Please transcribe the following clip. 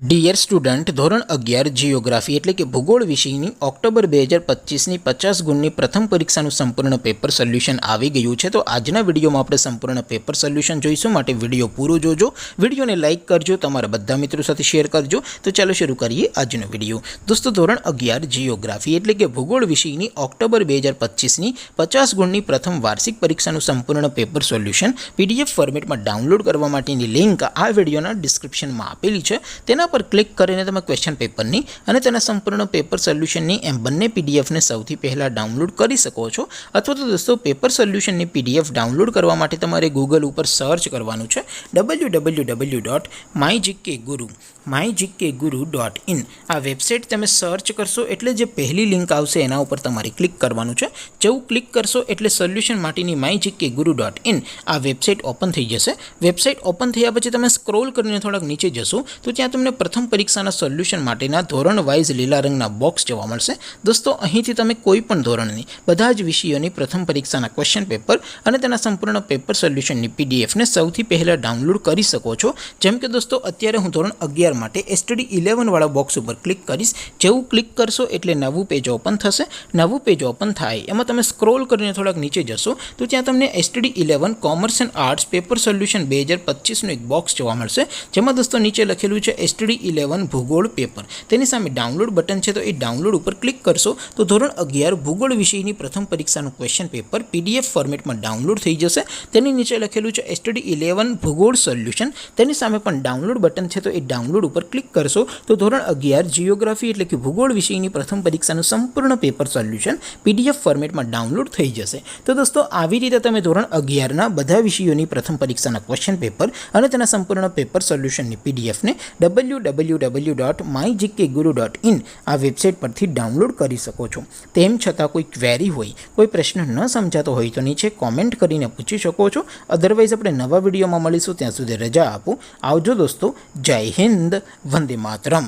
Dear student, ધોરણ 11 geography એટલે કે ભૂગોળ વિષયની ઓક્ટોબર 2025ની 50 ગુણની પ્રથમ પરીક્ષાનું સંપૂર્ણ પેપર સોલ્યુશન આવી ગયું છે. તો આજના વિડીયોમાં આપણે સંપૂર્ણ પેપર સોલ્યુશન જોઈશું, માટે વિડીયો પૂરો જોજો. વિડીયોને લાઇક કરજો, તમારા બધા મિત્રો સાથે શેર કરજો. તો ચાલો શરૂ કરીએ આજનો વિડીયો. દોસ્તો, ધોરણ 11 જિયોગ્રાફી એટલે કે ભૂગોળ વિષયની ઓક્ટોબર 2025ની 50 ગુણની પ્રથમ વાર્ષિક પરીક્ષાનું સંપૂર્ણ પેપર સોલ્યુશન PDF ફોર્મેટમાં ડાઉનલોડ કરવા માટેની લિંક આ વિડીયોના ડિસ્ક્રિપ્શનમાં આપેલી છે. તેના પર ક્લિક કરીને તમે ક્વેશ્ચન પેપરની અને તેના સંપૂર્ણ પેપર સોલ્યુશનની એમ બંને પીડીએફને સૌથી પહેલાં ડાઉનલોડ કરી શકો છો. અથવા તો દોસ્તો, પેપર સોલ્યુશનની PDF ડાઉનલોડ કરવા માટે તમારે ગૂગલ ઉપર સર્ચ કરવાનું છે www.mygkguru.in. આ વેબસાઇટ તમે સર્ચ કરશો એટલે જે પહેલી લિંક આવશે એના ઉપર તમારે ક્લિક કરવાનું છે. જેવું ક્લિક કરશો એટલે સોલ્યુશન માટેની mygkguru.in આ વેબસાઇટ ઓપન થઈ જશે. વેબસાઇટ ઓપન થયા પછી તમે સ્ક્રોલ કરીને થોડાક નીચે જશો તો ત્યાં તમને પ્રથમ પરીક્ષાના સોલ્યુશન માટેના ધોરણ વાઇઝ લીલા રંગના બોક્સ જોવા મળશે. દોસ્તો, અહીંથી તમે કોઈ પણ ધોરણની બધા જ વિષયોની પ્રથમ પરીક્ષાના ક્વેશ્ચન પેપર અને તેના સંપૂર્ણ પેપર સોલ્યુશનની PDFને સૌથી પહેલાં ડાઉનલોડ કરી શકો છો. જેમ કે દોસ્તો, અત્યારે હું ધોરણ 11 માટે STD 11 વાળા બોક્સ ઉપર ક્લિક કરીશ. જેવું ક્લિક કરશો એટલે નવું પેજ ઓપન થશે. નવું પેજ ઓપન થાય એમાં તમે સ્ક્રોલ કરીને થોડાક નીચે જશો તો ત્યાં તમને STD 11 commerce and arts paper solution 2025નું એક બોક્સ જોવા મળશે. જેમાં દોસ્તો નીચે લખેલું છે STD 11 ભૂગોળ પેપર. તેની સામે ડાઉનલોડ બટન છે, તો એ ડાઉનલોડ ઉપર ક્લિક કરશો તો ધોરણ 11 ભૂગોળ વિષયની પ્રથમ પરીક્ષાનું ક્વેશ્ચન પેપર PDF ફોર્મેટમાં ડાઉનલોડ થઈ જશે. તેની નીચે લખેલું છે STD 11 ભૂગોળ સોલ્યુશન. તેની સામે પણ ડાઉનલોડ બટન છે, તો એ ડાઉનલોડ ઉપર ક્લિક કરશો તો ધોરણ 11 જિયોગ્રાફી એટલે કે ભૂગોળ વિષયની પ્રથમ પરીક્ષાનું સંપૂર્ણ પેપર સોલ્યુશન PDF ફોર્મેટમાં ડાઉનલોડ થઈ જશે. તો દોસ્તો, આવી રીતે તમે ધોરણ 11ના બધા વિષયોની પ્રથમ પરીક્ષાના ક્વેશ્ચન પેપર અને તેના સંપૂર્ણ પેપર સોલ્યુશનની PDFને www.mygkguru.in આ વેબસાઇટ પરથી ડાઉનલોડ કરી શકો છો. તેમ છતાં કોઈ ક્વેરી હોય, કોઈ પ્રશ્ન ન સમજાતો હોય તો નીચે કોમેન્ટ કરીને પૂછી શકો છો. અધરવાઇઝ આપણે નવા વિડીયોમાં મળીશું. ત્યાં સુધી રજા આપો. આવજો દોસ્તો. જય હિન્દ. વંદે માતરમ.